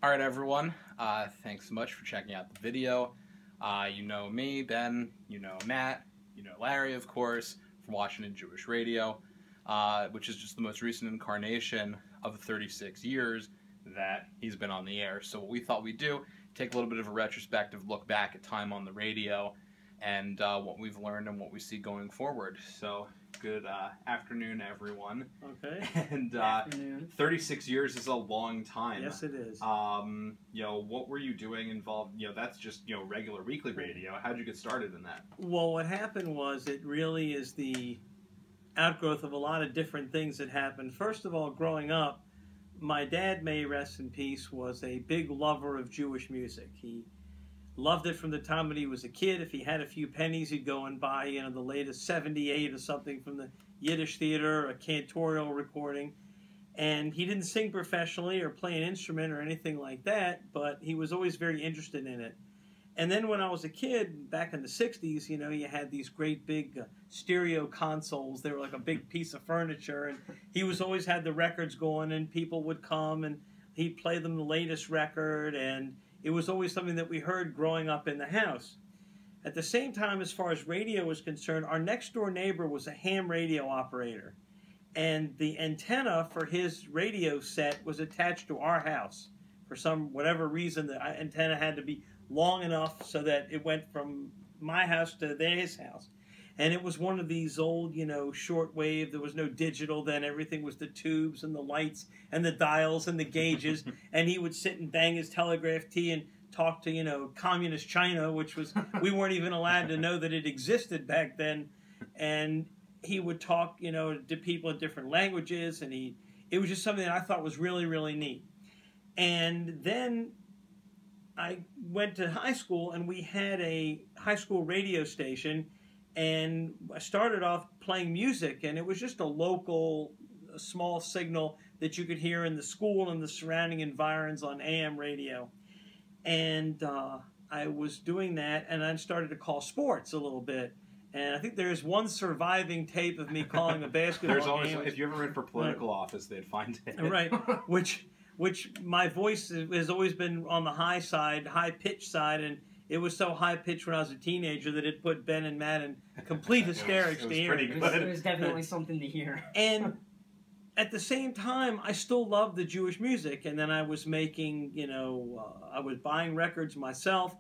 Alright everyone, thanks so much for checking out the video. You know me, Ben, you know Matt, you know Larry of course, from Washington Jewish Radio, which is just the most recent incarnation of the 36 years that he's been on the air. So what we thought we'd do, take a little bit of a retrospective look back at time on the radio and what we've learned and what we see going forward. So good afternoon everyone. Okay. And Afternoon. 36 years is a long time. Yes, it is. What were you doing involved? That's just, regular weekly radio. How'd you get started in that? Well, what happened was it really is the outgrowth of a lot of different things that happened. First of all, growing up, my dad, may he rest in peace, was a big lover of Jewish music. He loved it from the time that he was a kid. If he had a few pennies, he'd go and buy, the latest 78 or something from the Yiddish theater, a cantorial recording. And he didn't sing professionally or play an instrument or anything like that, but he was always very interested in it. And then when I was a kid, back in the 60s, you had these great big stereo consoles. They were like a big piece of furniture, and he was always had the records going, and people would come, and he'd play them the latest record, and it was always something that we heard growing up in the house. At the same time, as far as radio was concerned, our next-door neighbor was a ham radio operator, and the antenna for his radio set was attached to our house. For whatever reason, the antenna had to be long enough so that it went from my house to his house. And it was one of these old, shortwave. There was no digital then. Everything was the tubes and the lights and the dials and the gauges. And he would sit and bang his telegraph key and talk to, communist China, which was, we weren't even allowed to know that it existed back then. And he would talk, to people in different languages. And it was just something that I thought was really, really neat. And then I went to high school, and we had a high school radio station, and I started off playing music, and it was just a local, small signal that you could hear in the school and the surrounding environs on AM radio. And I was doing that, and I started to call sports a little bit. And I think there's one surviving tape of me calling a basketball game. If you ever ran for political office, they'd find it. Right, which my voice has always been on the high side, high-pitched side, and it was so high-pitched when I was a teenager that it put Ben and Matt in complete hysterics to hear it. It was definitely something to hear. And at the same time, I still loved the Jewish music, and then I was making, I was buying records myself.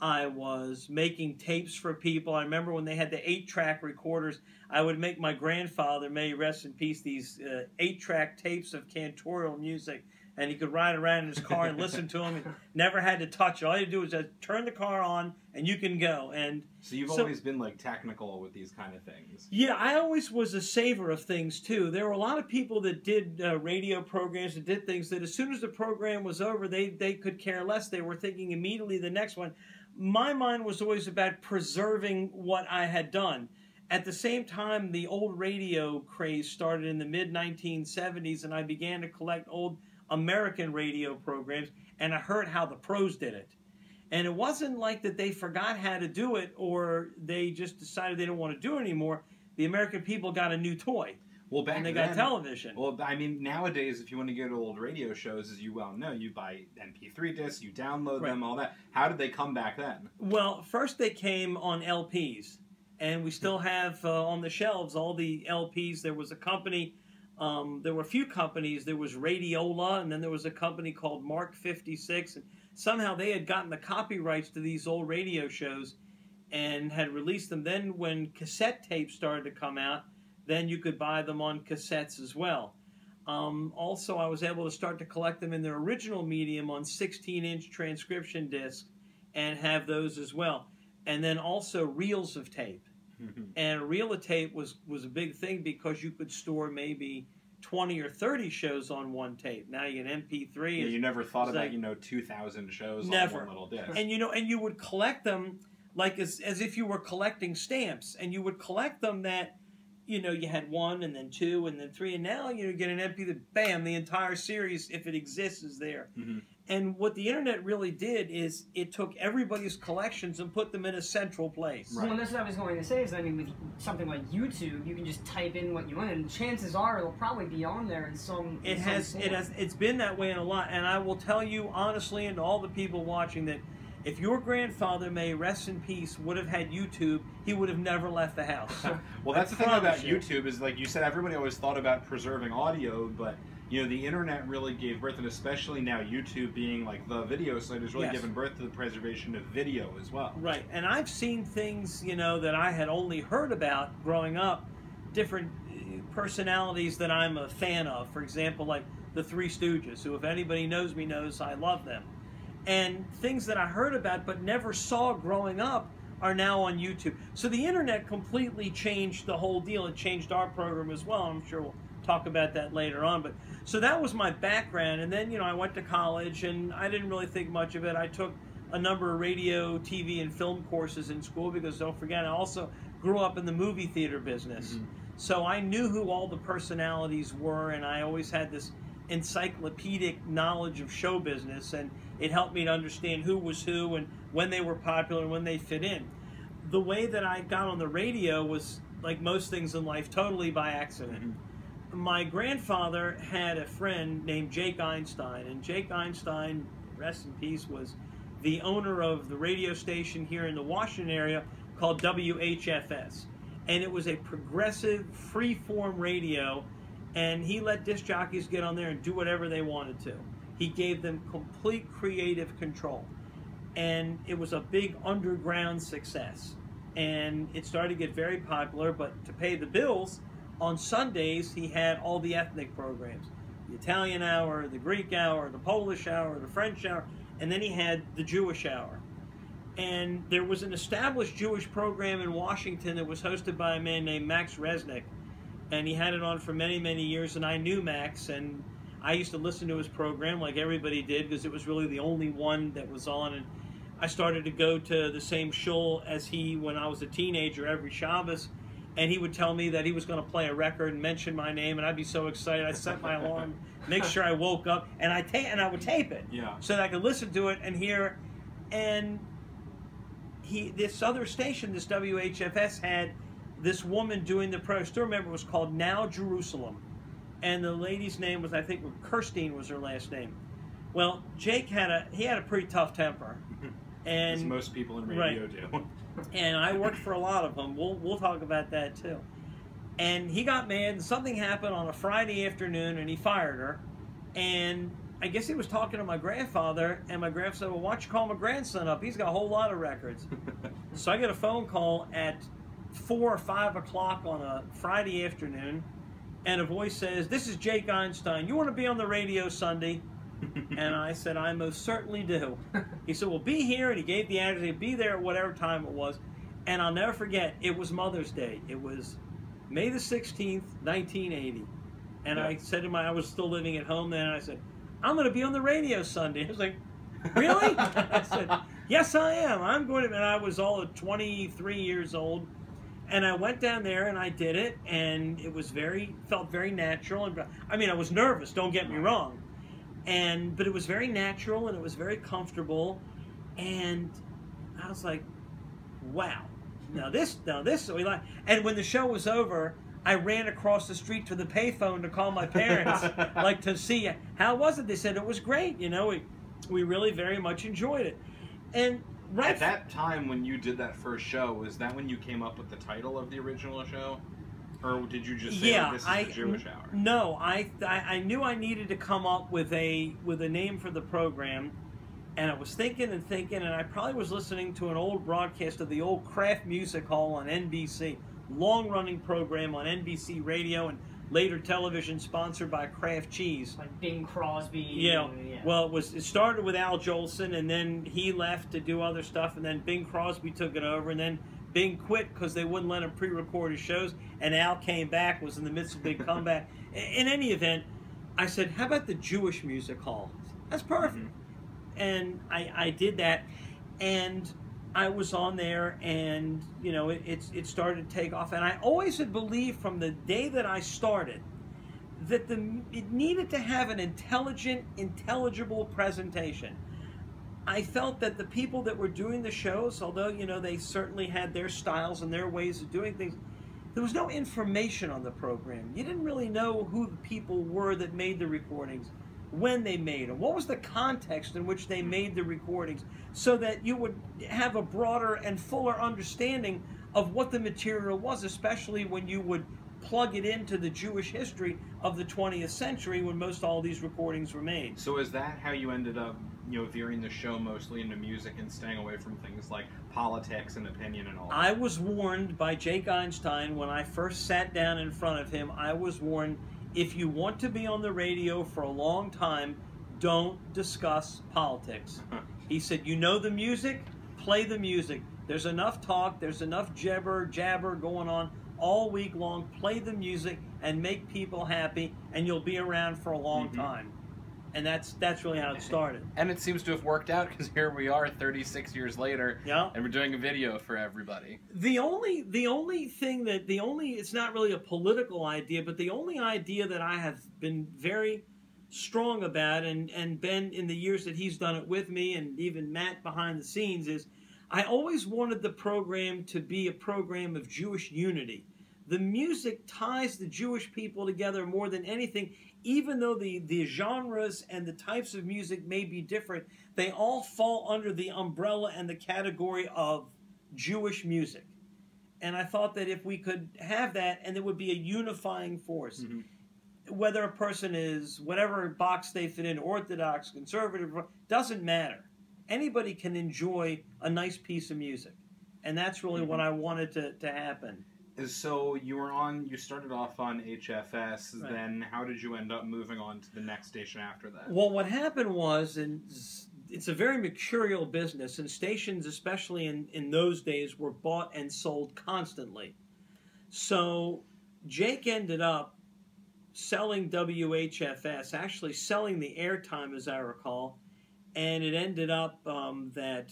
I was making tapes for people. I remember when they had the 8-track recorders, I would make my grandfather, may he rest in peace, these 8-track tapes of cantorial music. And he could ride around in his car and listen to them. And never had to touch it. All you do is just turn the car on, and you can go. And so you've always been like technical with these kind of things. Yeah, I always was a saver of things too. There were a lot of people that did radio programs and did things that as soon as the program was over, they could care less. They were thinking immediately the next one. My mind was always about preserving what I had done. At the same time, the old radio craze started in the mid-1970s, and I began to collect old American radio programs, and I heard how the pros did it. And it wasn't like that they forgot how to do it or they just decided they don't want to do it anymore. The American people got a new toy. Well, back and they then, got television. Well, I mean, nowadays, if you want to go to old radio shows, as you well know, you buy MP3 discs, you download them, all that. How did they come back then? Well, first they came on LPs, and we still have on the shelves all the LPs. There was a company... there were a few companies. There was Radiola, and then there was a company called Mark 56. And somehow they had gotten the copyrights to these old radio shows and had released them. Then when cassette tapes started to come out, then you could buy them on cassettes as well. Also, I was able to start to collect them in their original medium on 16-inch transcription discs and have those as well. And then also reels of tape. And a reel of tape was a big thing because you could store maybe 20 or 30 shows on one tape. Now you get MP3. Yeah, you never thought about, like, 2,000 shows never. on one little disc. And, and you would collect them like as if you were collecting stamps. And you would collect them that you know, you had 1 and then 2 and then 3, and now you get an MP3, bam, the entire series, if it exists, is there. Mm-hmm. And what the internet really did is it took everybody's collections and put them in a central place. Right. Well, that's what I was going to say. Is I mean, with something like YouTube, you can just type in what you want, and chances are it'll probably be on there in some. It's been that way in a lot, and I will tell you honestly, and all the people watching, that if your grandfather, may rest in peace, would have had YouTube, he would have never left the house. Well, that's the thing about YouTube is, like you said, everybody always thought about preserving audio, but you know, the internet really gave birth, and especially now YouTube being like the video site has really given birth to the preservation of video as well. Right, and I've seen things, you know, that I had only heard about growing up, different personalities that I'm a fan of. For example, like the Three Stooges, who, if anybody knows me, knows I love them. And things that I heard about but never saw growing up are now on YouTube. So the internet completely changed the whole deal. It changed our program as well. I'm sure we'll talk about that later on. But so that was my background. And then, you know, I went to college and I didn't really think much of it. I took a number of radio, TV, and film courses in school because, don't forget, I also grew up in the movie theater business. Mm-hmm. So I knew who all the personalities were, and I always had this encyclopedic knowledge of show business, and it helped me to understand who was who and when they were popular and when they fit in. The way that I got on the radio was, like most things in life, totally by accident. Mm-hmm. My grandfather had a friend named Jake Einstein, and Jake Einstein, rest in peace, was the owner of the radio station here in the Washington area called WHFS. And it was a progressive, free-form radio, and he let disc jockeys get on there and do whatever they wanted to. He gave them complete creative control. And it was a big underground success. And it started to get very popular, but to pay the bills, on Sundays he had all the ethnic programs. The Italian hour, the Greek hour, the Polish hour, the French hour, and then he had the Jewish hour. And there was an established Jewish program in Washington that was hosted by a man named Max Resnick. And he had it on for many, many years, and I knew Max, and I used to listen to his program like everybody did because it was really the only one that was on. And I started to go to the same shul as he when I was a teenager every Shabbos, and he would tell me that he was going to play a record and mention my name, and I'd be so excited. I'd set my alarm, make sure I woke up, and I would tape it so that I could listen to it and hear. And this other station, this WHFS, had this woman doing the program. I still remember it was called Now Jerusalem. And the lady's name was, I think, Kirstine was her last name. Well, Jake had a pretty tough temper. And as most people in radio do. And I worked for a lot of them. We'll talk about that too. And he got mad, and something happened on a Friday afternoon, and he fired her. And I guess he was talking to my grandfather, and my grandfather said, well, why don't you call my grandson up? He's got a whole lot of records. So I get a phone call at 4 or 5 o'clock on a Friday afternoon, and a voice says, this is Jake Einstein. You want to be on the radio Sunday? And I said, I most certainly do. He said, well, be here, and he gave the address. He'd be there at whatever time it was. And I'll never forget, it was Mother's Day. It was May the 16th, 1980. And I said to I was still living at home then, and I said, I'm going to be on the radio Sunday. He was like, really? I said, yes, I am. I'm going to. And I was all 23 years old. And I went down there and I did it, and it was felt very natural. And I mean, I was nervous, don't get me wrong. But it was very natural, and it was very comfortable. And I was like, wow. Now this, and when the show was over, I ran across the street to the payphone to call my parents, like to see how was it. They said it was great. You know, we really very much enjoyed it. And at that time when you did that first show, was that when you came up with the title of the original show, or did you just say this is the Jewish Hour? No, I knew I needed to come up with a name for the program. And I was thinking and thinking, and I probably was listening to an old broadcast of the old Kraft Music Hall on NBC, long-running program on NBC Radio and later television, sponsored by Kraft Cheese. Like Bing Crosby. Yeah. Well, it started with Al Jolson, and then he left to do other stuff, and then Bing Crosby took it over, and then Bing quit because they wouldn't let him pre-record his shows, and Al came back, was in the midst of a big comeback. In any event, I said, how about the Jewish Music Hall? That's perfect. Mm-hmm. And I did that, and I was on there, and you know, it started to take off. And I always had believed from the day that I started that it needed to have an intelligent, intelligible presentation. I felt that the people that were doing the shows, although, you know, they certainly had their styles and their ways of doing things, there was no information on the program. You didn't really know who the people were that made the recordings, when they made them, what was the context in which they made the recordings, so that you would have a broader and fuller understanding of what the material was, especially when you would plug it into the Jewish history of the 20th century when most all these recordings were made. So is that how you ended up, you know, veering the show mostly into music and staying away from things like politics and opinion and all that? I was warned by Jake Einstein when I first sat down in front of him. I was warned, if you want to be on the radio for a long time, don't discuss politics. He said, you know the music, play the music. There's enough talk, there's enough jabber going on all week long. Play the music and make people happy, and you'll be around for a long time. And that's really how it started. And it seems to have worked out, because here we are 36 years later, yeah, and we're doing a video for everybody. The only thing that, it's not really a political idea, but the only idea that I have been very strong about, and Ben in the years that he's done it with me, and even Matt behind the scenes, is I always wanted the program to be a program of Jewish unity. The music ties the Jewish people together more than anything. Even though the genres and the types of music may be different, they all fall under the umbrella and the category of Jewish music. And I thought that if we could have that, and there would be a unifying force, whether a person is whatever box they fit in, Orthodox, conservative, doesn't matter. Anybody can enjoy a nice piece of music. And that's really what I wanted to happen. So you started off on HFS, Right. Then how did you end up moving on to the next station after that? Well, what happened was, and it's a very mercurial business, and stations, especially in those days, were bought and sold constantly. So Jake ended up selling WHFS, actually selling the airtime, as I recall, and it ended up that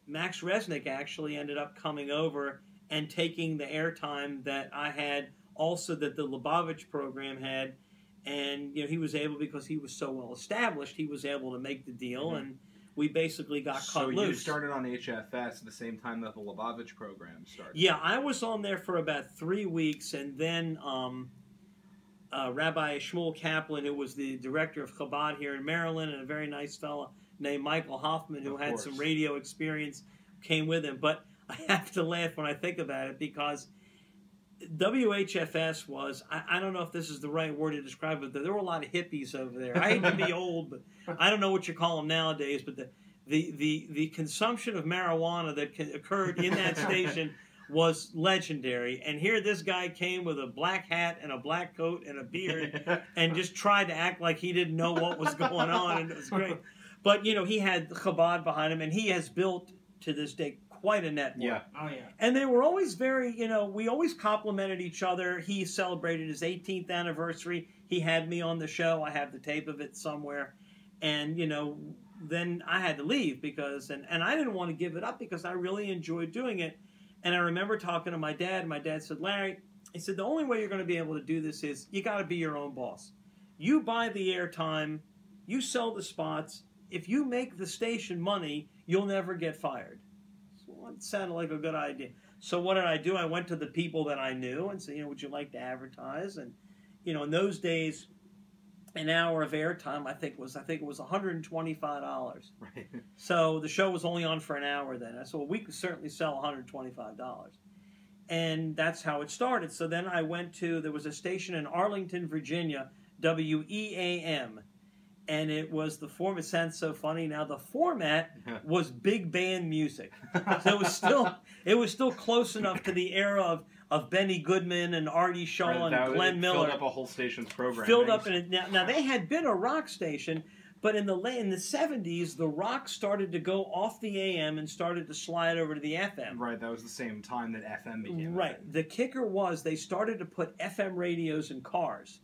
Max Resnick actually ended up coming over and taking the airtime that I had, also that the Lubavitch program had, and you know, he was able, because he was so well established, he was able to make the deal, and we basically got cut loose. So you started on HFS at the same time that the Lubavitch program started? Yeah, I was on there for about 3 weeks, and then Rabbi Shmuel Kaplan, who was the director of Chabad here in Maryland, and a very nice fellow named Michael Hoffman, who had some radio experience, came with him. But I have to laugh when I think about it, because WHFS was, I don't know if this is the right word to describe it, but there were a lot of hippies over there. I hate to be old, but I don't know what you call them nowadays, but the consumption of marijuana that occurred in that station was legendary. And here this guy came with a black hat and a black coat and a beard and just tried to act like he didn't know what was going on, and it was great. But, you know, he had Chabad behind him, and he has built, to this day, quite a network. Yeah. Oh, yeah. And they were always very, you know, we always complimented each other. He celebrated his 18th anniversary. He had me on the show. I have the tape of it somewhere. And, you know, then I had to leave because, and I didn't want to give it up because I really enjoyed doing it. And I remember talking to my dad, and my dad said, Larry, he said, the only way you're going to be able to do this is you got to be your own boss. You buy the airtime, you sell the spots. If you make the station money, you'll never get fired. So it sounded like a good idea. So what did I do? I went to the people that I knew and said, you know, would you like to advertise? And, you know, in those days, an hour of airtime, I think it was $125. Right. So the show was only on for an hour then. I said, well, we could certainly sell $125. And that's how it started. So then I went to, there was a station in Arlington, Virginia, WEAM. And it was the format. It sounds so funny now. The format was big band music, so it was still close enough to the era of Benny Goodman and Artie Shaw and Glenn Miller. Filled up a whole station's program. Filled up, and now they had been a rock station, but in the 70s, the rock started to go off the AM and started to slide over to the FM. Right, that was the same time that FM became. Right. The kicker was they started to put FM radios in cars.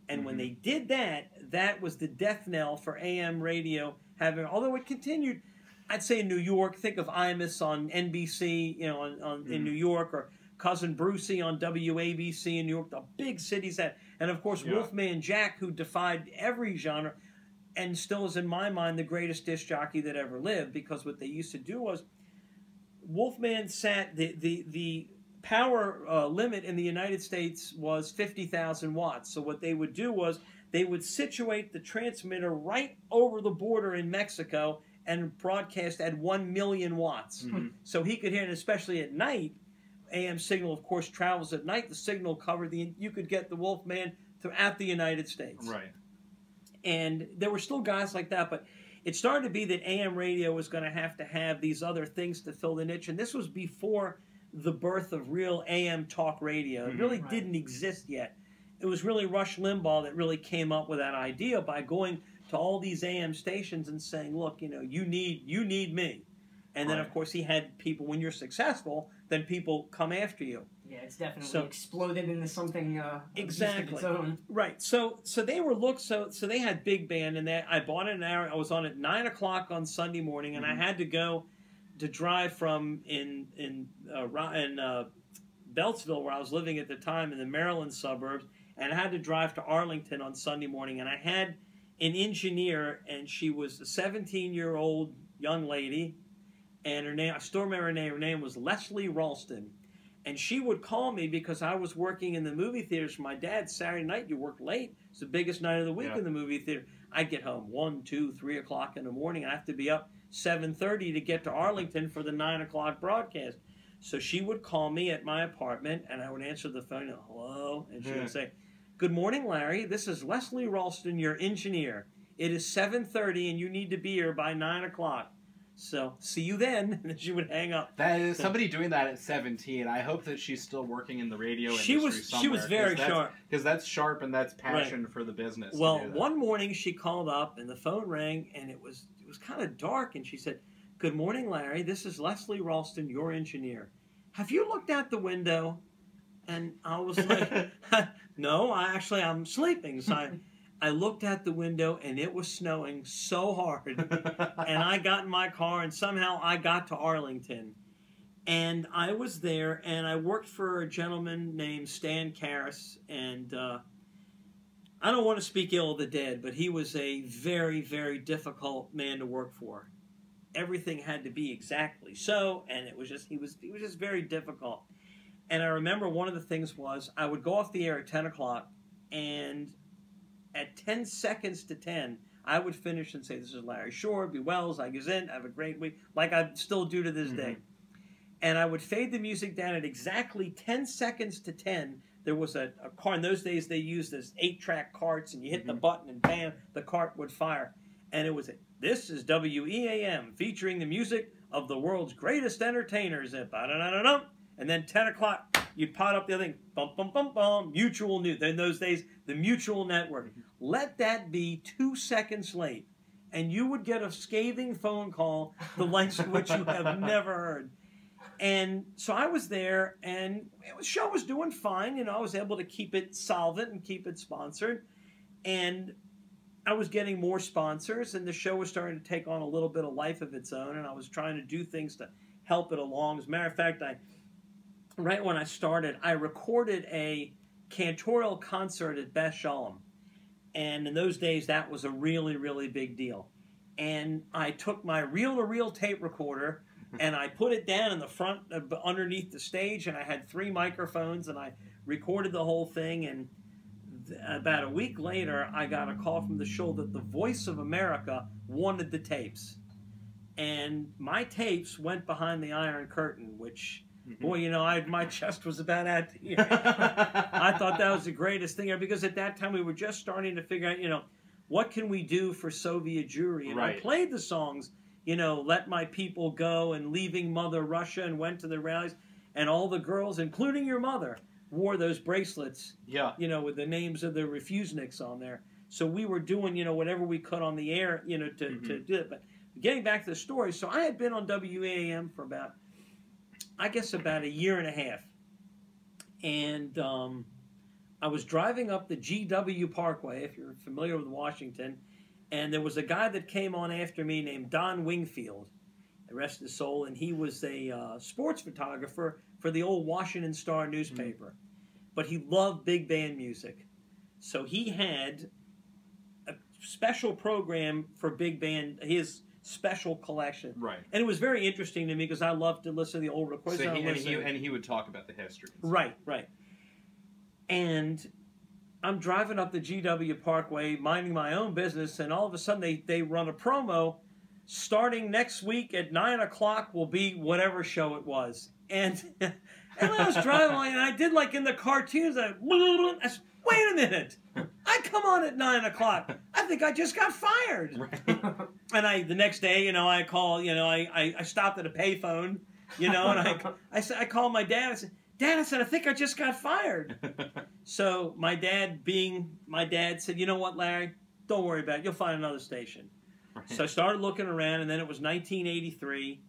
And when they did that, that was the death knell for AM radio having, although it continued, I'd say in New York, think of Imus on NBC, you know, in New York, or Cousin Brucey on WABC in New York, the big cities that, and of course Wolfman Jack, who defied every genre, and still is in my mind the greatest disc jockey that ever lived, because what they used to do was, Wolfman sat, the power limit in the United States was 50,000 watts. So what they would do was, they would situate the transmitter right over the border in Mexico and broadcast at 1 million watts. So he could hear, and especially at night, AM signal, of course, travels at night. The signal covered you could get the Wolfman throughout the United States. Right. And there were still guys like that, but it started to be that AM radio was going to have these other things to fill the niche. And this was before the birth of real AM talk radio. It really didn't exist yet. It was really Rush Limbaugh that really came up with that idea by going to all these AM stations and saying, look, you know, you need me. And then, of course, he had people, when you're successful, then people come after you. Yeah, it's definitely exploded into something exactly of its own. Right. So they were so they had big band, and I bought it an hour. I was on at 9 o'clock on Sunday morning, and I had to go to drive from in Beltsville, where I was living at the time, in the Maryland suburbs, and I had to drive to Arlington on Sunday morning, and I had an engineer, and she was a 17-year-old young lady, and her name, I still remember her name was Leslie Ralston. And she would call me because I was working in the movie theaters for my dad. Saturday night, you work late. It's the biggest night of the week in the movie theater. I'd get home 1, 2, 3 o'clock in the morning. I have to be up 7:30 to get to Arlington for the 9 o'clock broadcast. So she would call me at my apartment, and I would answer the phone, hello, and she would say, good morning, Larry. This is Leslie Ralston, your engineer. It is 7:30, and you need to be here by 9 o'clock. So, see you then. And then she would hang up. That is somebody doing that at 17. I hope that she's still working in the radio industry somewhere. She was very sharp. Because that's sharp, and that's passion for the business. Well, one morning she called up, and the phone rang, and it was kind of dark, and she said, good morning, Larry. This is Leslie Ralston, your engineer. Have you looked out the window? And I was like, no, I'm sleeping. So I looked out the window, and it was snowing so hard. And I got in my car, and somehow I got to Arlington. And I was there, and I worked for a gentleman named Stan Karras. And I don't want to speak ill of the dead, but he was a very, very difficult man to work for. Everything had to be exactly so, and it was just he was just very difficult. And I remember one of the things was I would go off the air at 10 o'clock, and at 10 seconds to 10, I would finish and say, this is Larry Shor, be well, as I goes in, have a great week, like I still do to this day. And I would fade the music down at exactly 10 seconds to 10. There was a car. In those days, they used this 8-track carts, and you hit the button, and bam, the cart would fire. And it was, this is WEAM, featuring the music of the world's greatest entertainers. And then 10 o'clock, you'd pot up the other thing, bum, bum, bum, bum, Mutual News. In those days, the Mutual Network. Let that be 2 seconds late, and you would get a scathing phone call, the likes of which you have never heard. And so I was there, and the show was doing fine. You know, I was able to keep it solvent and keep it sponsored. And I was getting more sponsors, and the show was starting to take on a little bit of life of its own, and I was trying to do things to help it along. As a matter of fact, right when I started, I recorded a cantorial concert at Beth Shalom. And in those days, that was a really, really big deal. And I took my reel-to-reel tape recorder, and I put it down in the front, underneath the stage, and I had 3 microphones, and I recorded the whole thing. And about a week later, I got a call from the show that the Voice of America wanted the tapes. And my tapes went behind the Iron Curtain, which... boy, you know, my chest was about out here. I thought that was the greatest thing, because at that time we were just starting to figure out, you know, what can we do for Soviet Jewry? And I played the songs, you know, Let My People Go and Leaving Mother Russia, and went to the rallies, and all the girls, including your mother, wore those bracelets, you know, with the names of the refuseniks on there. So we were doing, you know, whatever we could on the air, you know, to do it. But getting back to the story, so I had been on WAM for about a year and a half. And I was driving up the GW Parkway, if you're familiar with Washington, and there was a guy that came on after me named Don Wingfield. rest his soul, and he was a sports photographer for the old Washington Star newspaper. But he loved big band music. So he had a special program for big band, his special collection. Right. And it was very interesting to me because I love to listen to the old recordings. So he would talk about the history. Right, right. And I'm driving up the GW Parkway, minding my own business, and all of a sudden they run a promo. Starting next week at 9 o'clock will be whatever show it was. And I was driving, and I did like in the cartoons, I said, wait a minute, I come on at 9 o'clock. I think I just got fired. Right. And the next day, I call, I stopped at a payphone, and I called my dad. I said, Dad, I said, I think I just got fired. So my dad, being my dad, said, you know what, Larry, don't worry about it. You'll find another station. Right. So I started looking around, and then it was 1983,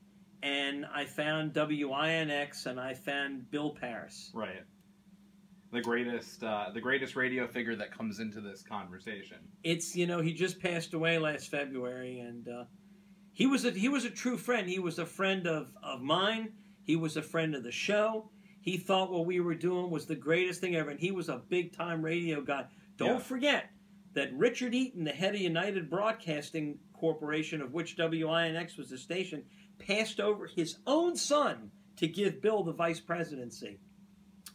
and I found WINX, and I found Bill Paris. Right. The greatest radio figure that comes into this conversation. It's, he just passed away last February, and he was a true friend. He was a friend of mine. He was a friend of the show. He thought what we were doing was the greatest thing ever, and he was a big-time radio guy. Don't forget that Richard Eaton, the head of United Broadcasting Corporation, of which WINX was the station, passed over his own son to give Bill the vice presidency.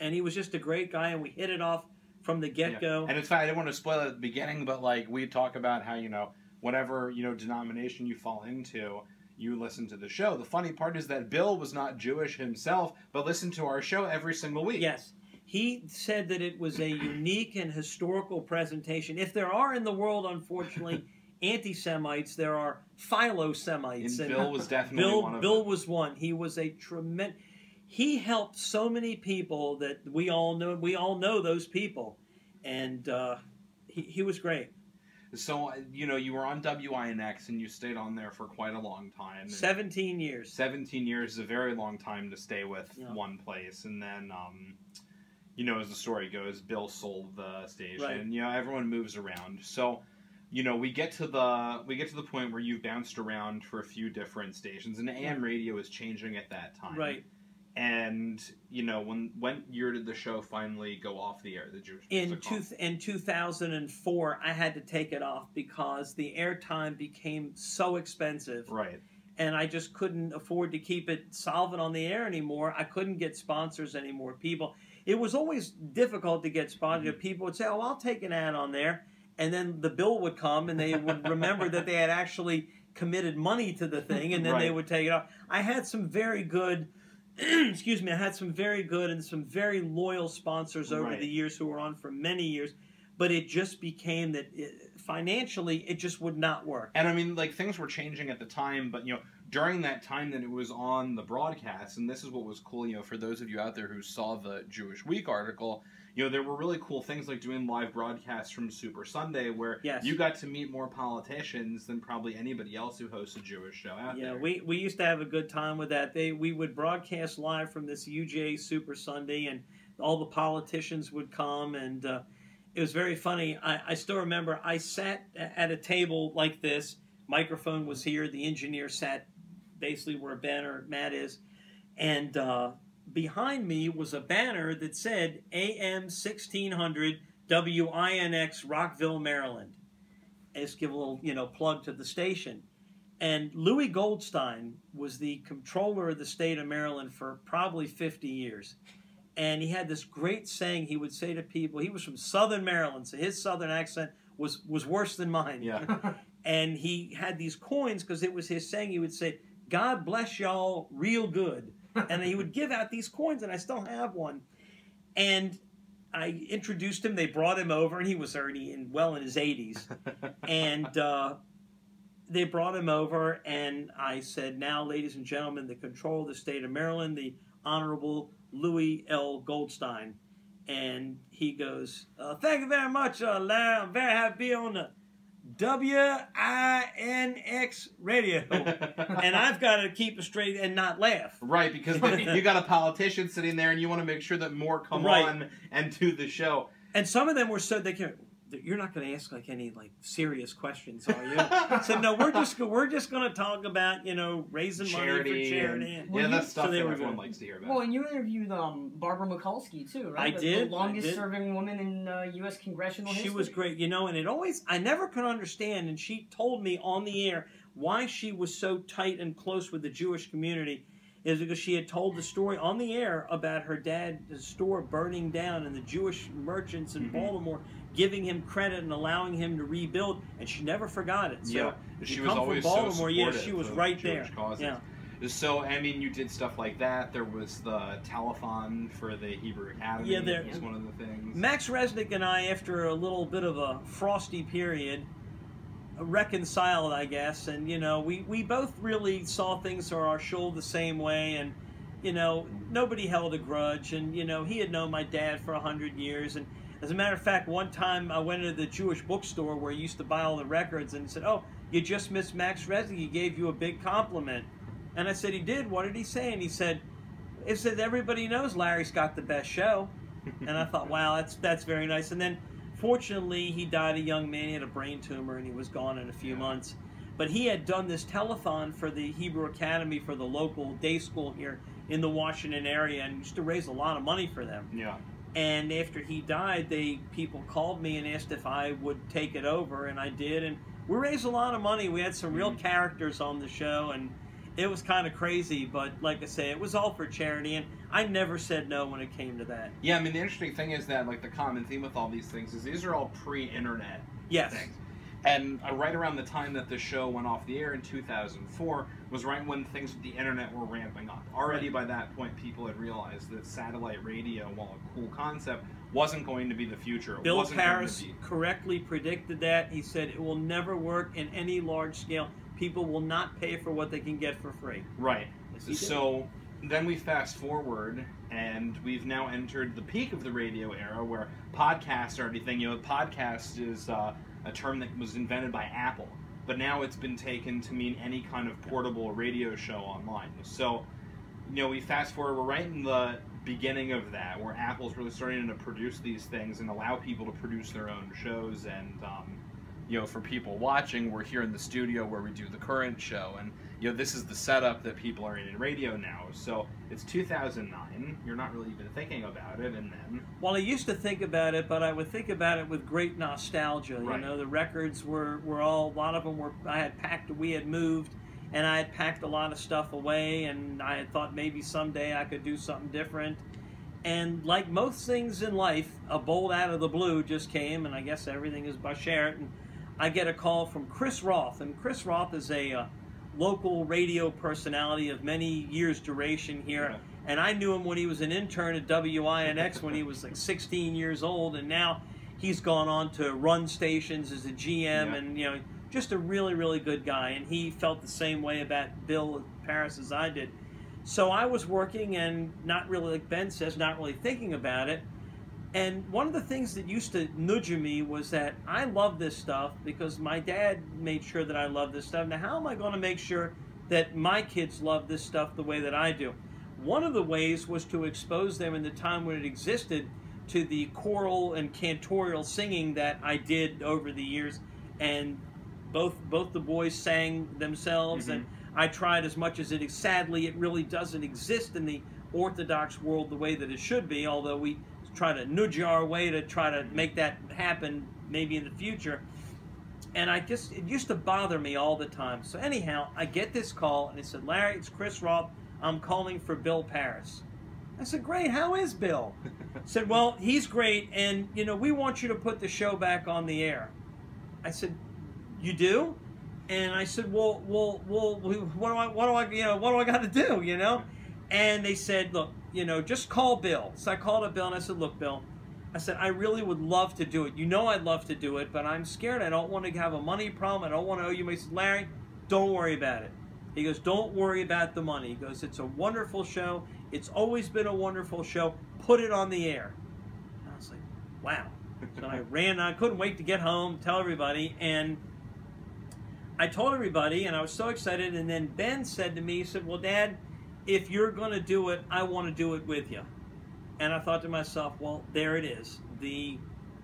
And he was just a great guy, and we hit it off from the get-go. And it's fine, I didn't want to spoil it at the beginning, but we talk about how, whatever, denomination you fall into, you listen to the show. The funny part is that Bill was not Jewish himself, but listened to our show every single week. Yes. He said that it was a unique and historical presentation. If there are in the world, unfortunately, anti-Semites, there are Philo-Semites. And Bill was definitely one of them. Bill was one. He was a tremendous... He helped so many people that we all know. We all know those people. And he was great. So, you were on WINX, and you stayed on there for quite a long time. 17 years. 17 years is a very long time to stay with one place. And then, as the story goes, Bill sold the station. Right. Everyone moves around. So, we get to the point where you've bounced around for a few different stations, and AM radio is changing at that time. Right. And, when year did the show finally go off the air, the Jewish In 2004, I had to take it off because the airtime became so expensive. Right. And I just couldn't afford to keep it solvent on the air anymore. I couldn't get sponsors anymore. It was always difficult to get sponsors. Mm-hmm. People would say, oh, I'll take an ad on there. And then the bill would come, and they would remember that they had actually committed money to the thing, and then they would take it off. I had some very good... excuse me, I had some very good and some very loyal sponsors over the years who were on for many years, but it just became that financially it just would not work. And things were changing at the time, but during that time that it was on the broadcast, and this is what was cool, for those of you out there who saw the Jewish Week article, there were really cool things like doing live broadcasts from Super Sunday where you got to meet more politicians than probably anybody else who hosts a Jewish show out there. Yeah, we used to have a good time with that. We would broadcast live from this UJ Super Sunday, and all the politicians would come, and it was very funny. I still remember I sat at a table like this. Microphone was here. The engineer sat basically where Ben or Matt is, and behind me was a banner that said AM 1600 WINX Rockville, Maryland. I just give a little, plug to the station. And Louis Goldstein was the controller of the state of Maryland for probably 50 years. And he had this great saying he would say to people. He was from Southern Maryland, so his Southern accent was worse than mine. Yeah. And he had these coins because it was his saying. He would say, God bless y'all real good. And he would give out these coins, and I still have one. And I introduced him. They brought him over, and he was already in his 80s. And they brought him over, and I said, now, ladies and gentlemen, the control of the state of Maryland, the Honorable Louis L. Goldstein. And he goes, thank you very much, Larry. I'm very happy to be on the WINX radio. And I've got to keep it straight and not laugh. Right, because you got a politician sitting there, and you want to make sure that more come on and do the show. And some of them were so they can. you're not going to ask like any like serious questions, are you? I said, no, we're just going to talk about, you know, raising charity money for charity. Yeah, that's stuff that everyone likes to hear about. Well, and you interviewed Barbara Mikulski too, right? I did. The longest serving woman in U.S. congressional history. She was great, you know, and I never could understand, and she told me on the air why she was so tight and close with the Jewish community. Is because she had told the story on the air about her dad's store burning down and the Jewish merchants in Baltimore giving him credit and allowing him to rebuild, and she never forgot it. So yeah, she was come always from Baltimore, so yeah, she was right Jewish there. Causes. Yeah. So, I mean, you did stuff like that. There was the telethon for the Hebrew Academy. Yeah, that was one of the things. Max Resnick and I, after a little bit of a frosty period, reconciled, I guess, and you know, we both really saw things for our Shul the same way, and you know, nobody held a grudge, and you know, he had known my dad for 100 years, and as a matter of fact, one time I went into the Jewish bookstore where he used to buy all the records, and he said, "Oh, you just missed Max Resnick. He gave you a big compliment." And I said, "He did? What did he say?" And he said, "Everybody knows Larry's got the best show." And I thought, wow, that's very nice. And then fortunately, he died a young man. He had a brain tumor, and he was gone in a few months. But he had done this telethon for the Hebrew Academy for the local day school here in the Washington area, and used to raise a lot of money for them. Yeah. And after he died, people called me and asked if I would take it over, and I did. And we raised a lot of money. We had some real characters on the show, and it was kind of crazy. But like I say, it was all for charity, and I never said no when it came to that. Yeah, I mean, the interesting thing is that, like, the common theme with all these things is these are all pre-internet things. And right around the time that the show went off the air in 2004 was right when things with the internet were ramping up. Already by that point, people had realized that satellite radio, while a cool concept, wasn't going to be the future. Bill Parris correctly predicted that. He said it will never work in any large scale. People will not pay for what they can get for free. Right. So then we fast forward, and we've now entered the peak of the radio era where podcasts are everything. You know, podcast is a term that was invented by Apple, but now it's been taken to mean any kind of portable radio show online. So, you know, we fast forward, we're right in the beginning of that, where Apple's really starting to produce these things and allow people to produce their own shows. And, you know, for people watching, we're here in the studio where we do the current show, and you know, this is the setup that people are in radio now. So it's 2009. You're not really even thinking about it, and then... Well, I used to think about it, but I would think about it with great nostalgia. Right. You know, the records were all, a lot of them were, we had moved, and I had packed a lot of stuff away, and I had thought maybe someday I could do something different. And like most things in life, a bolt out of the blue just came, and I guess everything is by Sheraton. I get a call from Chris Roth, and Chris Roth is a local radio personality of many years' duration here. Yeah. And I knew him when he was an intern at WINX when he was like 16 years old, and now he's gone on to run stations as a GM, and you know, just a really, really good guy. And he felt the same way about Bill Parris as I did. So I was working and not really, like Ben says, not really thinking about it. And one of the things that used to nudge me was that I love this stuff because my dad made sure that I love this stuff. Now, how am I going to make sure that my kids love this stuff the way that I do? One of the ways was to expose them in the time when it existed to the choral and cantorial singing that I did over the years. And both the boys sang themselves, and I tried as much as sadly, it really doesn't exist in the Orthodox world the way that it should be, although we try to nudge our way to try to make that happen maybe in the future. And it used to bother me all the time. So anyhow, I get this call, and it said, "Larry, it's Chris Roth. I'm calling for Bill Parris." I said, "Great, how is Bill?" Said, "Well, he's great, and you know, we want you to put the show back on the air." I said, "You do?" And I said, well, what do I got to do, you know? And they said, "Look, you know, just call Bill." So I called up Bill, and I said, "Look, Bill," I said, "I really would love to do it. You know I'd love to do it, but I'm scared. I don't want to have a money problem. I don't want to owe you money." He said, "Larry, don't worry about it." He goes, "Don't worry about the money." He goes, "It's a wonderful show. It's always been a wonderful show. Put it on the air." And I was like, wow. So I ran. I couldn't wait to get home, tell everybody, and I told everybody, and I was so excited. And then Ben said to me, he said, "Well, Dad, if you're going to do it, I want to do it with you." And I thought to myself, well, there it is. The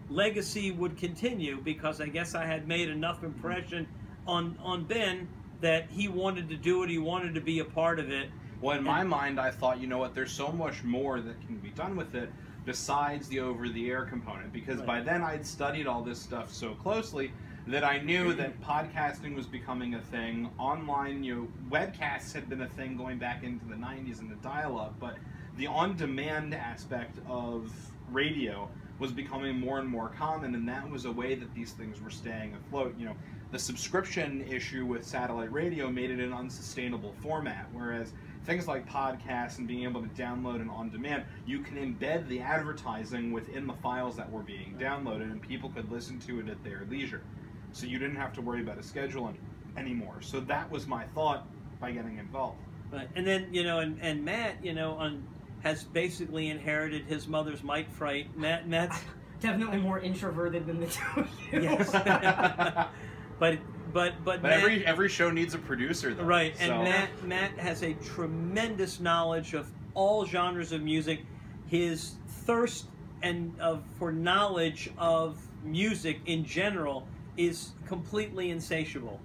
legacy would continue, because I guess I had made enough impression on Ben that he wanted to do it, he wanted to be a part of it. Well, in my mind, I thought, you know what, there's so much more that can be done with it besides the over-the-air component, because by then I'd studied all this stuff so closely that I knew that podcasting was becoming a thing. Online, webcasts had been a thing going back into the 90s and the dial-up, but the on-demand aspect of radio was becoming more and more common, and that was a way that these things were staying afloat. The subscription issue with satellite radio made it an unsustainable format, whereas things like podcasts and being able to download and on-demand, you can embed the advertising within the files that were being downloaded, and people could listen to it at their leisure. So you didn't have to worry about a schedule anymore. So that was my thought by getting involved. Right. And then, and Matt, has basically inherited his mother's mic fright. Matt's definitely more introverted than the two of you. Yes. But Matt, every show needs a producer, though. Right, so. and Matt has a tremendous knowledge of all genres of music. His thirst for knowledge of music in general is completely insatiable.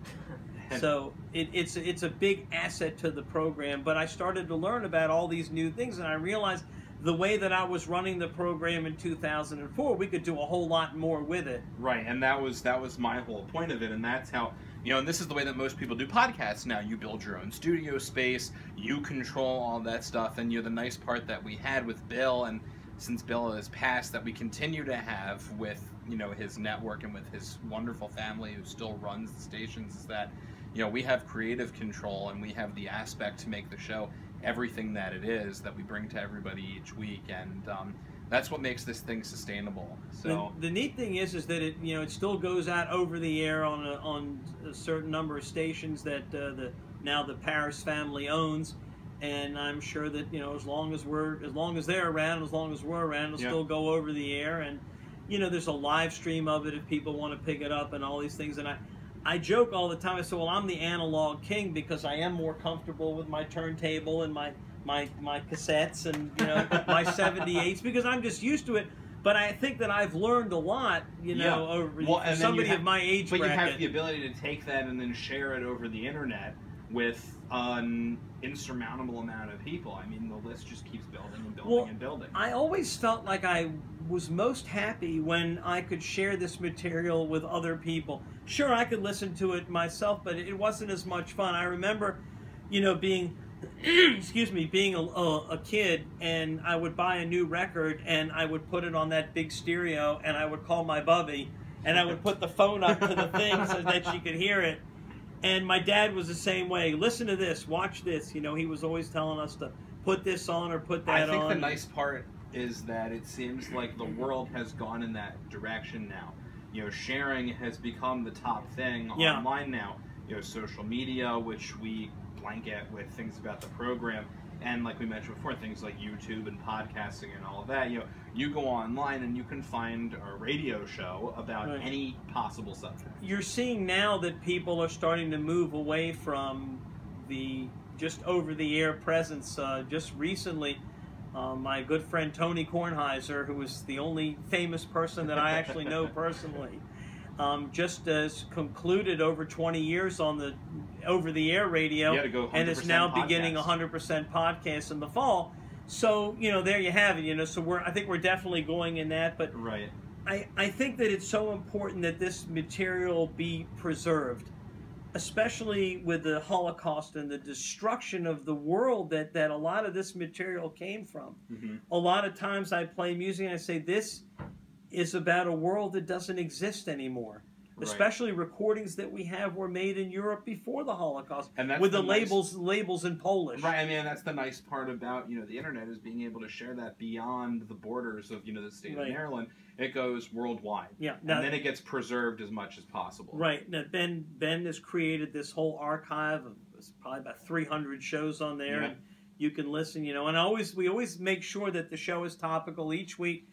So it's a big asset to the program. But I started to learn about all these new things, and I realized the way that I was running the program in 2004, we could do a whole lot more with it. Right, and that was my whole point of it, and that's how, and this is the way that most people do podcasts now. You build your own studio space, you control all that stuff, and the nice part that we had with Bill, and since Bill has passed, that we continue to have with, his network and with his wonderful family who still runs the stations, is that, we have creative control, and we have the aspect to make the show everything that it is that we bring to everybody each week, and that's what makes this thing sustainable. So the neat thing is that it still goes out over the air on a certain number of stations that now the Paris family owns, and I'm sure that as long as they're around, as long as we're around, it'll still go over the air, and there's a live stream of it if people want to pick it up and all these things. And I joke all the time. I say, well, I'm the analog king because I am more comfortable with my turntable and my cassettes and my 78s, because I'm just used to it. But I think that I've learned a lot, over somebody of my age bracket. But you have the ability to take that and then share it over the internet with an insurmountable amount of people. I mean, the list just keeps building and building and building. I always felt like I was most happy when I could share this material with other people. Sure, I could listen to it myself, but it wasn't as much fun. I remember, being, being a kid, and I would buy a new record, and I would put it on that big stereo, and I would call my bubby, and I would put the phone up to the thing so that she could hear it. And my dad was the same way. Listen to this, watch this. He was always telling us to put this on or put that on. I think the nice part is that it seems like the world has gone in that direction now. Sharing has become the top thing online now. Social media, which we blanket with things about the program, and like we mentioned before, things like YouTube and podcasting and all of that. You go online and you can find a radio show about any possible subject. You're seeing now that people are starting to move away from the just over-the-air presence. Just recently, my good friend Tony Kornheiser, who is the only famous person that I actually know personally, just concluded over 20 years on the over-the-air radio, and is now beginning 100% podcast in the fall. So there you have it. So I think we're definitely going in that. But I think that it's so important that this material be preserved, especially with the Holocaust and the destruction of the world that a lot of this material came from. A lot of times I play music and I say, this is about a world that doesn't exist anymore. Especially recordings that we have were made in Europe before the Holocaust, and with the labels in Polish. Right, I mean, that's the nice part about the internet, is being able to share that beyond the borders of the state of Maryland. It goes worldwide, and then it gets preserved as much as possible. Right. Now Ben has created this whole archive of probably about 300 shows on there, and you can listen. And we always make sure that the show is topical each week.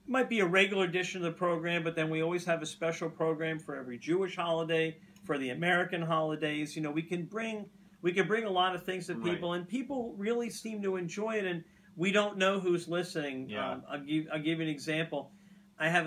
It might be a regular edition of the program, but then we always have a special program for every Jewish holiday, for the American holidays. We can bring a lot of things to people, and people really seem to enjoy it. And we don't know who's listening. I'll give you an example. I have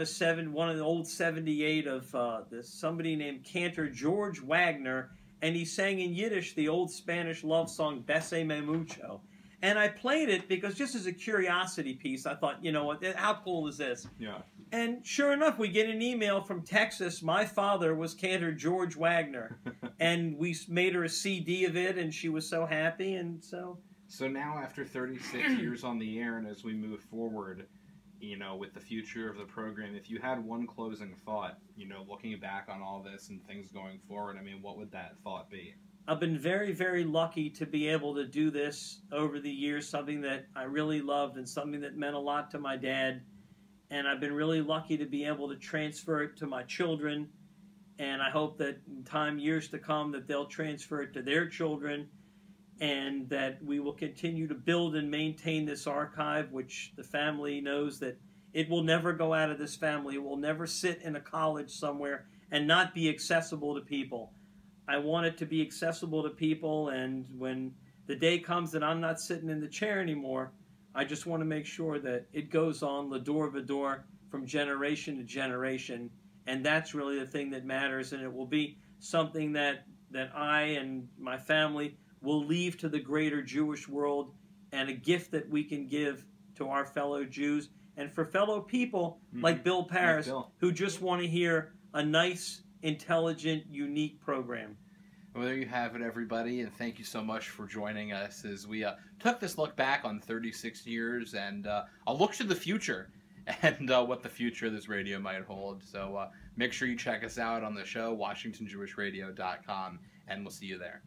one of the old 78 of somebody named Cantor George Wagner, and he sang in Yiddish the old Spanish love song Besame Mucho. And I played it because just as a curiosity piece, I thought, you know what, how cool is this? Yeah. And sure enough, we get an email from Texas. My father was Cantor George Wagner, and we made her a CD of it, and she was so happy, and so... So now, after 36 years on the air, and as we move forward, you know, with the future of the program, if you had one closing thought, you know, looking back on all this and things going forward, I mean, what would that thought be? I've been very, very lucky to be able to do this over the years, something that I really loved and something that meant a lot to my dad. And I've been really lucky to be able to transfer it to my children. And I hope that in years to come, that they'll transfer it to their children, and that we will continue to build and maintain this archive, which the family knows that it will never go out of this family. It will never sit in a college somewhere and not be accessible to people. I want it to be accessible to people, and when the day comes that I'm not sitting in the chair anymore, I just want to make sure that it goes on l'dor v'dor from generation to generation, and that's really the thing that matters, and it will be something that I and my family will leave to the greater Jewish world, and a gift that we can give to our fellow Jews and for fellow people like Bill Paris, who just want to hear a nice, intelligent, unique program. Well, there you have it, everybody, and thank you so much for joining us as we took this look back on 36 years and a look to the future and what the future of this radio might hold. So make sure you check us out on the show, WashingtonJewishRadio.com, and we'll see you there.